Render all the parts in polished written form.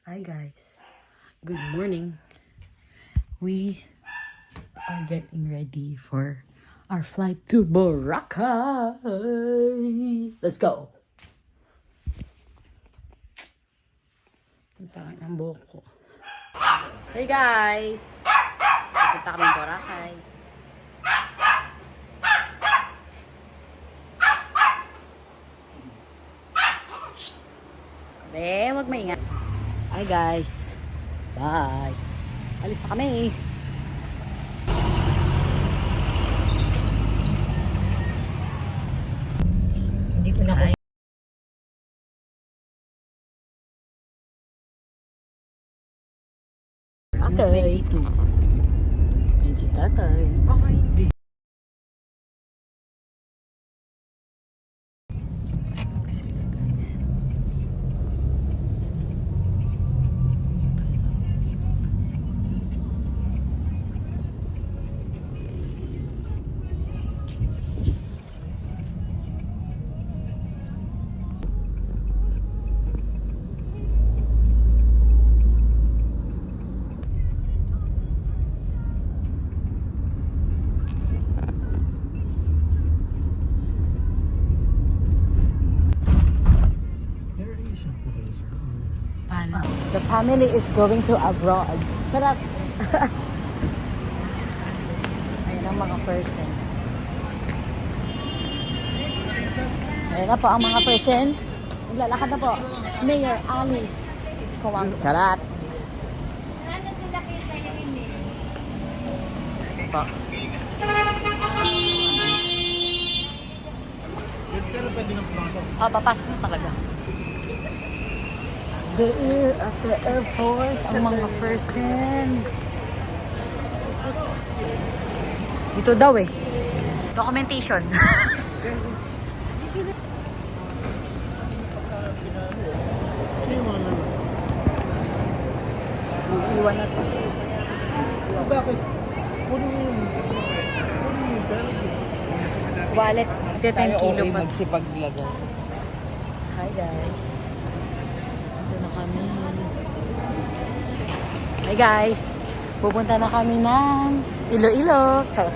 Hi guys, good morning. We are getting ready for our flight to Boracay. Let's go. Ang pangit ng buhok ko. Hey guys, punta kami Boracay. Be, wag maingay. Hi guys. Bye. Alis na kami. Hindi ko na kaya. Okay. Yan si tatay. Baka hindi. Sila guys. The family is going to abroad. Shut up! Ayan ang mga person. Ayan na po ang mga person. Naglalakad na po. Mayor Alice Kawang. Charot! Ano sila kayo sa ini? Pa. Papasok na talaga. There at the airport ang mga person. Dito daw eh. Documentation. Iiwan na to. Bakit? Wallet, 10 kilo pa. Magsipaglagay. Hi guys. Ito na kami. Hi guys. Pupunta na kami ng Iloilo. Ciao.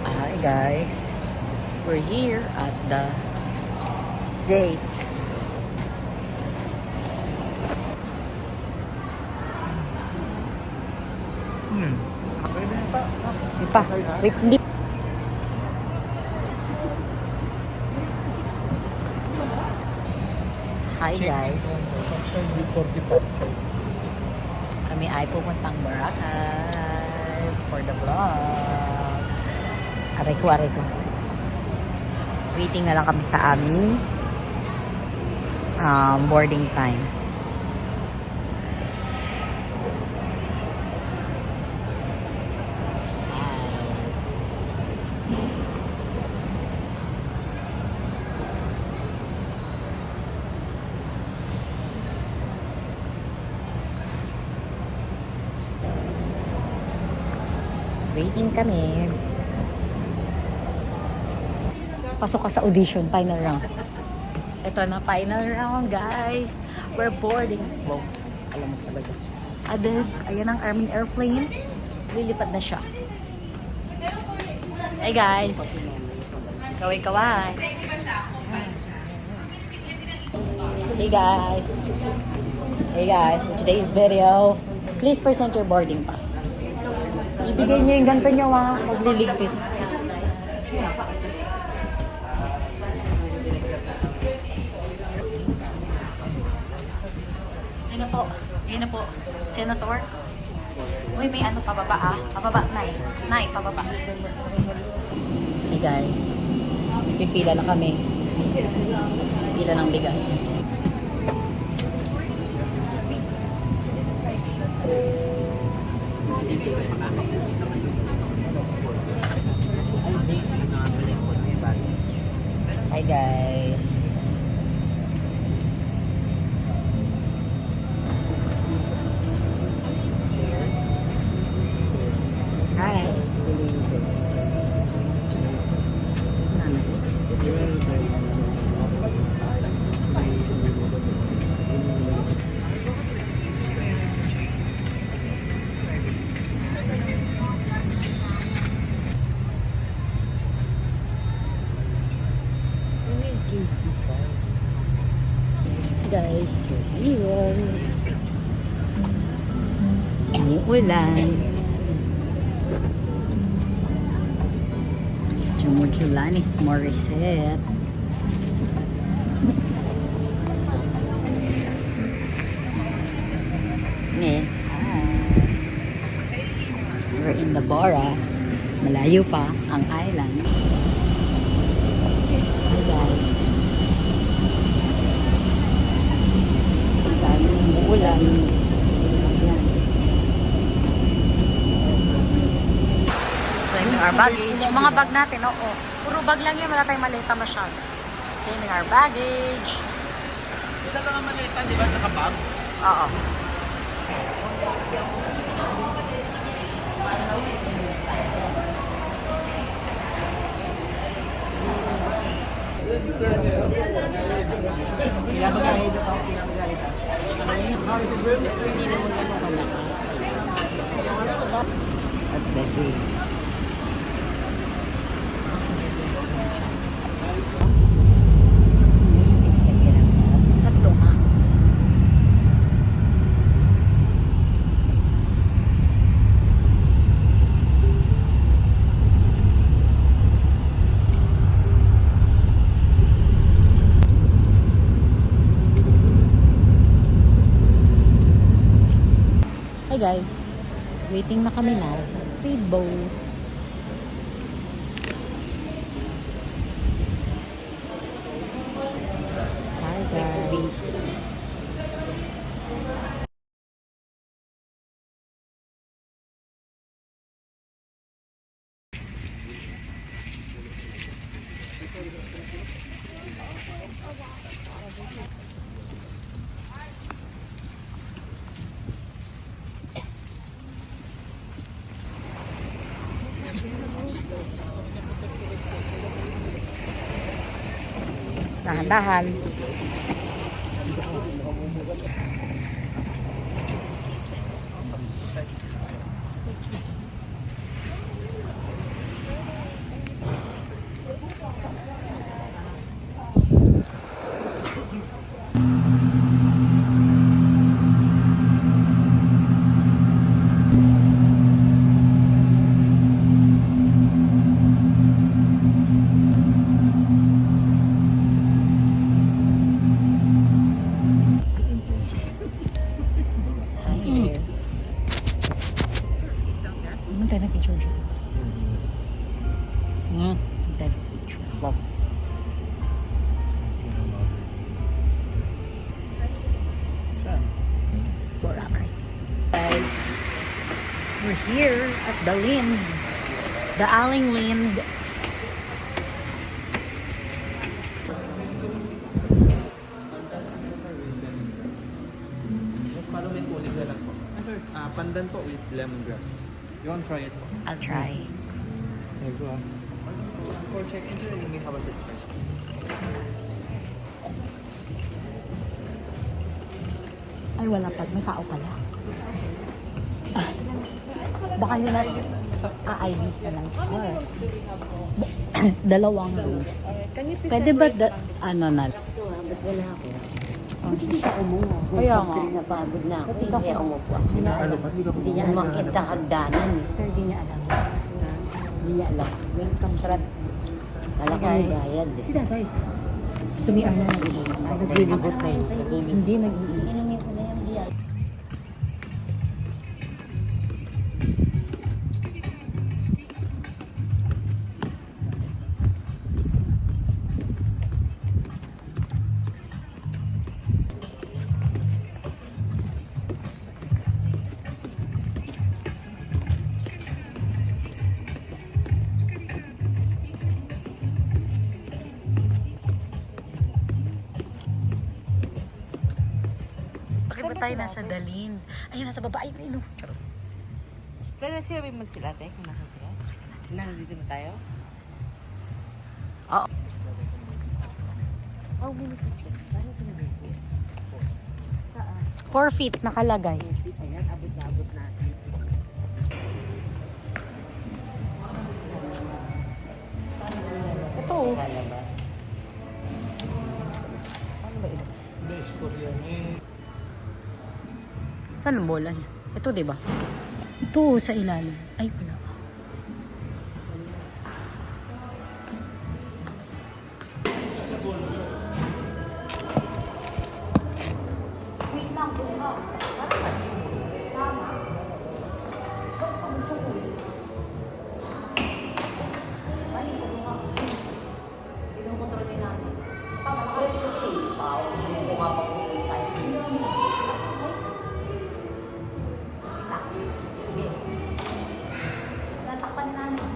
Hi guys. We're here at the gates. Di pa. Hindi. Hi guys. Kami ay pupuntang Boracay for the vlog. Aray ko. Waiting na lang kami sa aming boarding time. Waiting kami. Pasok ka sa audition, final round. Ito na, final round, guys. We're boarding. Wow, alam mo talaga. Ayan ang Army airplane. Lilipad na siya. Hey, guys. Kaway-kaway. Hey, guys. Hey, guys. For today's video, please present your boarding pass. Ibigay niyo yung ganito niyo, ha? Magliligpit. Ayun na po. Senator. Uy, may ano pababa, ah. Pababa, Nay, pababa. Hey, guys. Pipila na kami. Pila ng bigas. Hi guys. Hi. Nanay. Guys, we're here. Umuulan. Jumujulanis Morissette. Hi. We're in the Bora. Malayo pa ang island. Hi guys. Dami umuulan. Ayan. Claiming our baggage. Mga bag natin, oo. Puro bag lang yun. Wala tayong maleta masyado. Claiming our baggage. Isa lang ang malita, di ba? Tsaka bag. Oo. Hindi naman gano'n kalaki. At baby. Tatlo nga. Hi guys, waiting na kami now sa speedboat. Hi guys. Dahan-dahan. Hi there. Naman tayo na picture dyan. Tayo na picture. Wow. Boracay. Guys, we're here at the Lind. The Aling Lind. Palumin po, simple lang po. Sir, pandan po with lemongrass. You want to try it? I'll try. There you go. For check-in, sir, you may have a seat first. Ay, wala pa. May tao pala. Baka nyo na... IDs na lang. Dalawang rooms. Pwede ba ano na? Ba't wala ako? Oh. Hindi ka umuha. Kaya nga. Napagod na ako. Hindi kaya umupo ako. Ano ba? Hindi ka po. Hindi niya umakit na hagdanan. Sister, di niya alam. Hindi niya alam. Welcome trap. Kala ko may bayad. Si Tatay. Sumiar na nag-iinom. Naglilibot na yun. Hindi nag-iinom. Inumin ko na yung biyag. Bakit ba tayo nasa Dalin? Ayun, nasa baba. Ayun, ayun. Sana sinabi mo sila, te, kung nasa sila. Nandito na tayo? Oo. Oh, minute. Paano pinag-ibig? 4 feet nakalagay. Ayan, abot na abot natin. Ito. Lalabas. Ano ba ilabas? Best po. Saan ang bola niya? Ito, di ba? Ito, sa ilalim. Ay, wala. Wait lang, buha. Tama. Mali ko buha. Pinukontrol din natin. Tama, nakalit ko eh. Wow, buha pa po tayo. Natakpan namin.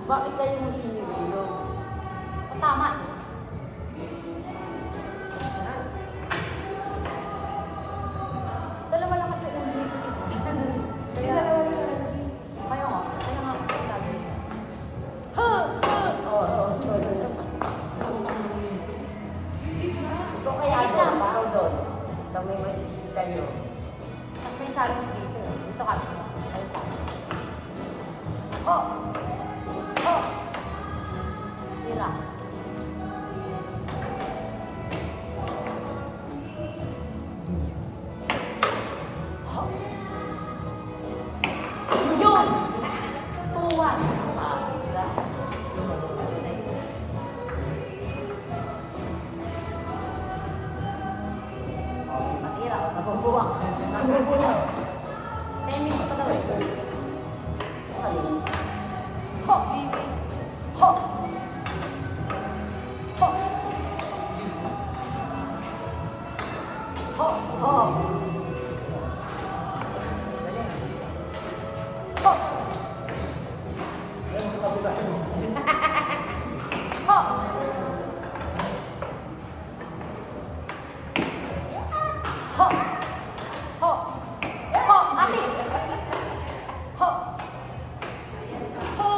Bakit tayo mo siniguro? Tama. Dalawa lang kasi yung dito. Kaya dalawa lang. Kaya nga. Kaya nga. Ikaw kaya doon. Ikaw doon. Sa may masisita nyo. Mas may challenge dito. Dito ka. Oh! Oh! Hila. Oh! Yun! Tuwan! Hila. Matira. Mabubuwak. Mabubuwak. 10 minutes pa daw eh. Ho! Ho! Ho! Ho! Ho! Ho! Ho! Ho! Ho! Ho! Ate! Ho! Ho!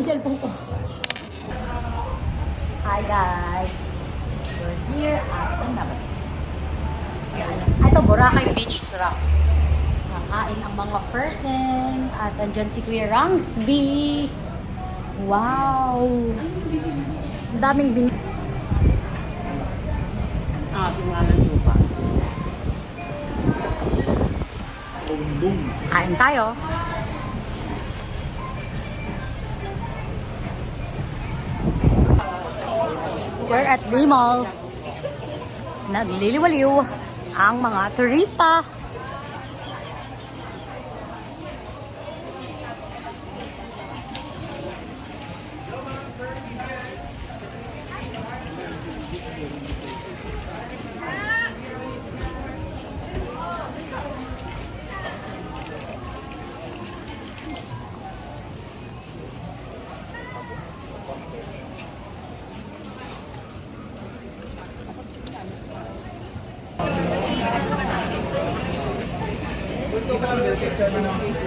Cellphone ko. Hi guys! We're here at saan na ba? Ito, Boracay Beach Truck. Kakain ang mga person at andyan si Kuya Rangsby. Wow! Ang daming binili. Pingalan mo pa. Kain tayo. We're at the mall. Nagliliwaliw ang mga turista.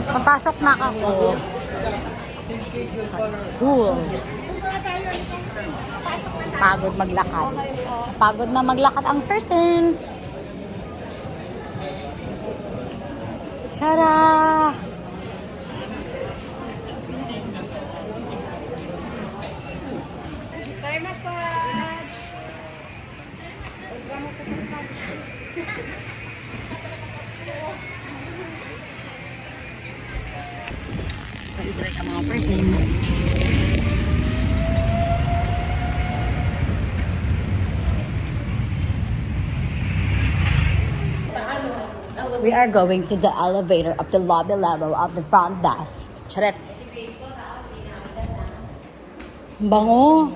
Papasok na ako sa school. Pagod maglakad. Pagod na maglakad ang person. Tara! So, i-try ang mga person. We are going to the elevator of the lobby level of the front desk. Charet. Bango.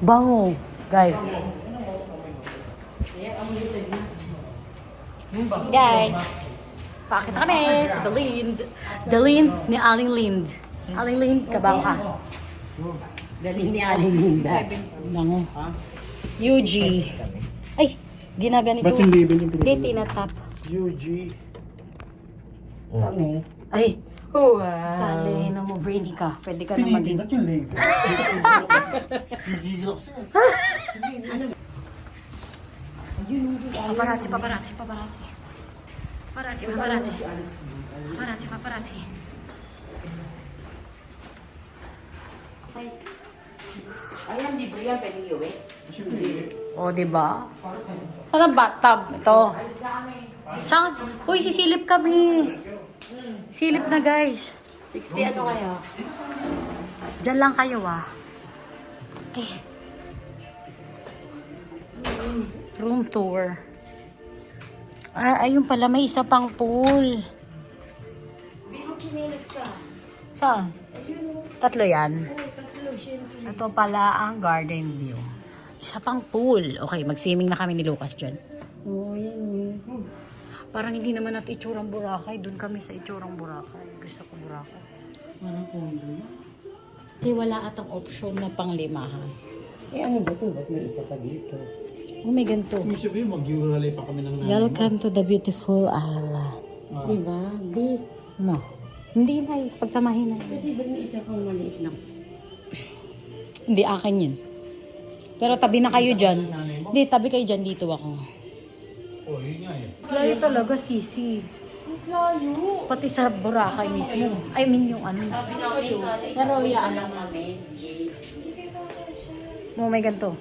Bango. Guys. Guys. Pakita kami sa The Lind. The Lind ni Aling Lind. Aling Lind, kabang ka. Dali ni Aling Linda. Bango. UG. Ay, ginaganito. Ba't yung label yung Hindi, tinatap. UG. Kami. Ay, Wow. tali na mo, brainy ka. Pwede ka na Pinipin, maging... ba't yung label? Gigigil ako sa'yo. Paparazzi, paparazzi, paparazzi. Paparazzi, paparazzi. Paparazzi, paparazzi. Ayan, di ba yan pwedeng iuwi? O, diba? Anong bathtub? Ito. Saan? Uy, sisilip kami. Silip na, guys. 60 ano kaya? Diyan lang kayo, ah. Eh. Room tour. Ah, ayun pala, may isa pang pool. Bino kinilis ka. Saan? Tatlo yan. Tatlo, syempre. Ito pala ang garden view. Isa pang pool. Okay, mag-swimming na kami ni Lucas dyan. Oo, yan. Parang hindi naman natin itsurang Boracay. Doon kami sa itsurang Boracay. Gusto ko Boracay. Kasi wala atang option na panglimahan. Eh, ano ba ito? Ba't may isa pa dito? Oh, may ganito. Ibig sabihin, mag-uralay pa kami ng nanay mo. Welcome to the beautiful island. Diba? Big. No. Hindi na eh. Pagsamahin na. Kasi ba't may isa pang maliit lang? Hindi, akin yun. Pero tabi na kayo dyan. Hindi, tabi kayo dyan. Dito ako. Oh, yun nga eh. Layo talaga, sisi. Layo. Pati sa Boracay mismo. I mean, yung ano. Pero yan. Oh, may ganito.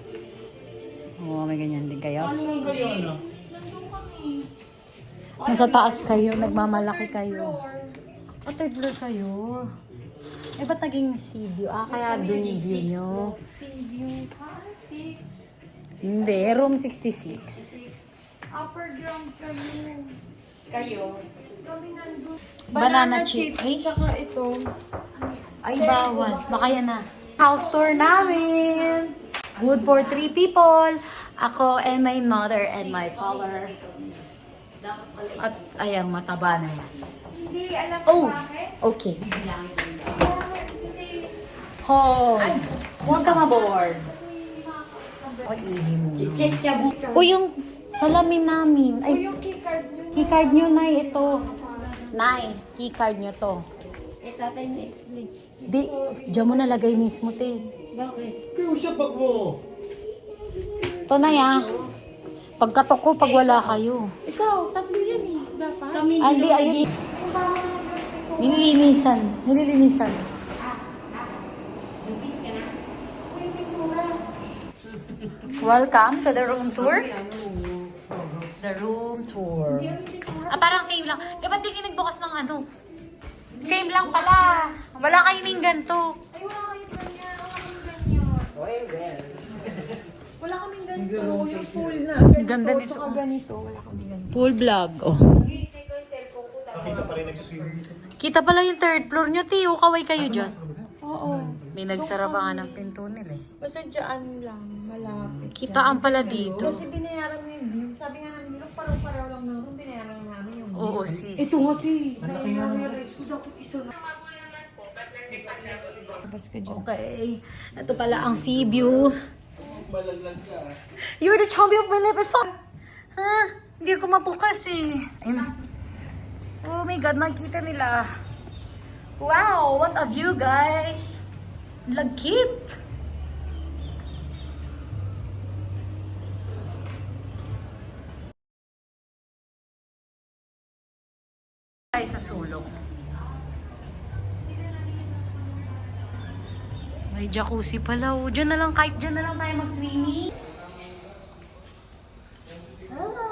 Oh, may ganyan din kayo. Nasa taas kayo, nagmamalaki kayo. O, third floor kayo. Eh, ba't naging sea view? Ah, kaya dun yung view nyo. Sea view. 6. Hindi, room 66. Upper ground kayo. Kami nandun. Banana chips. Ay, Tsaka ito. ay, bawal. Baka yan na. House tour namin. Good for 3 people. Ako and my mother and my father. At ayang mataba na yan. Hindi alam Oh, bakit. okay. Kasi Oh, welcome aboard. Ay, ihi mo. Chichabu. Uy, yung salamin namin. Ay, yung keycard nyo. keycard nyo, Nay. Ito. Nay, keycard nyo to. Eh, tatay na explain. Di, dyan mo nalagay mismo, te. Bakit? Kaya siya pag mo. Ito na ya. Pagkatok ko, pag wala kayo. Ikaw, tatlo yan eh. Dapat. Kami Ah, hindi, ayun. Nililinisan. Nililinisan. Welcome to the room tour. The room tour. Ah, parang same lang. Eh, ba't di kayo nagbukas ng ano? Same lang pala. Wala kayo ng ganito. Ay, wala kayong ganyan. Wala kaming ganyan. Wala kaming ganito. Yung full na. Ganito. Ganda nito. Tsaka ganito. Wala kaming ganito. Full vlog. Oh. Nakita pa rin nagsiswimming. Kita pala yung third floor nyo, Tiyo. Kaway kayo dyan. Oo. May nagsara pa nga ng pinto nila eh. Basta dyan lang. Malapit. Kitaan pala dito. Kasi binayaran mo yung view. Sabi nga namin, nung paraw-paraw lang na room, binayaran namin yung view. Oo, sis. Ito nga, ti. Labas ka dyan. Okay. Ito pala ang sea view. You're the champion of my life. Fuck. Ha? Hindi ako mabukas eh. Ayun. Oh my God, nakita nila. Wow, what a view, guys. Lagkit. Tayo sa sulok. May jacuzzi pala. Oh. Diyan na lang, kahit diyan na lang tayo mag-swimming. Hello.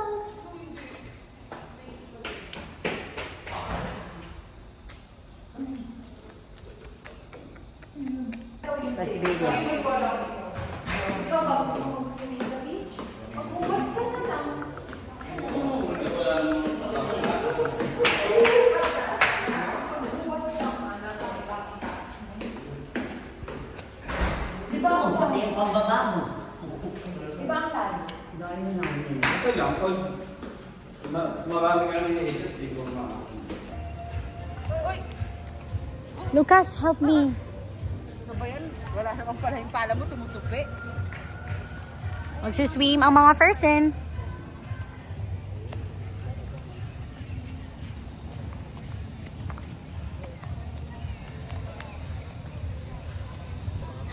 Let's video. Pati yung pambaba mo. Diba ang lalim? Dahil namin. Okay lang, pag marami kang iniisip, siguro Lucas, help me. Ano ba yan? Wala naman pala yung pala mo, tumutupi. Magsiswim ang mga person.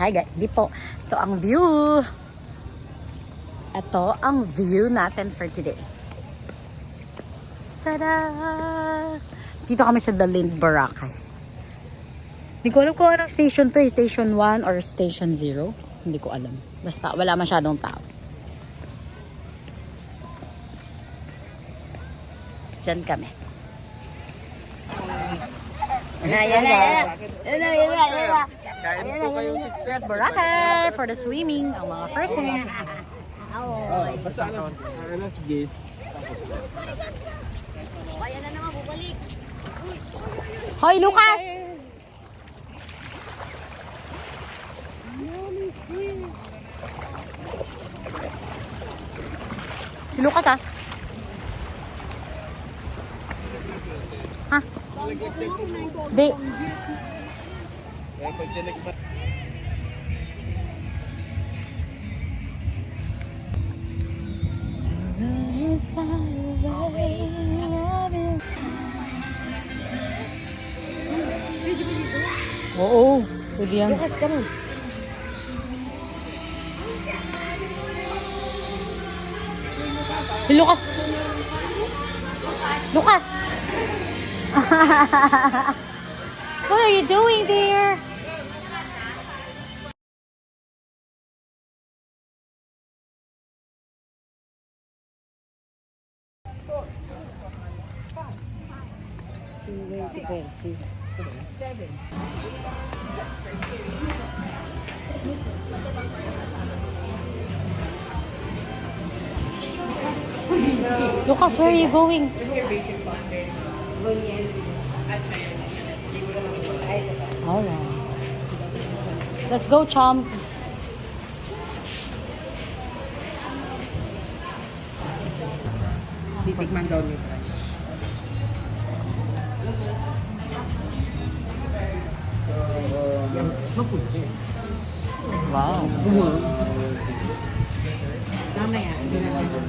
Hi guys, di po. Ito ang view. Ito ang view natin for today. Tada! Dito kami sa Dalin, Boracay. Hindi ko alam kung anong station to eh. Station 1 or Station 0. Hindi ko alam. Basta wala masyadong tao. Diyan kami. Yan na. Kain po kayo 60 Boracay for the swimming. Ang mga first thing. Basta alas Jace. Hoy, Lucas! Si Lucas ah. Ha? Di. Oo, pwede yan. Lucas, come on. Hey, Lucas! Lucas! What are you doing there? Si Percy. Lucas, where are you going? Alright. Let's go, chomps. Titikman daw nito. Wow. Mamaya, hindi na natin.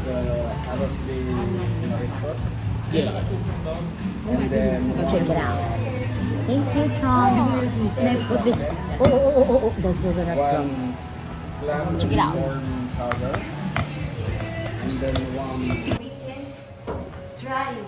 Check it out. Thank you, Chom. Can I put this? Oh. Those are not drums. Check it out. And then one Try.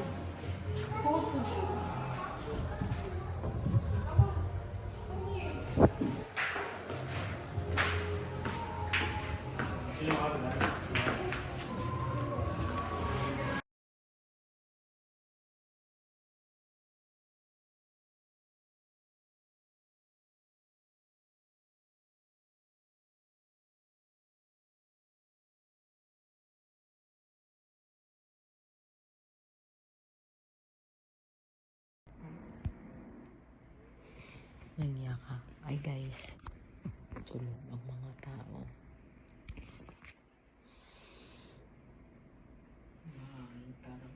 Nangiyak ka. Ay guys, tulog ang mga tao. parang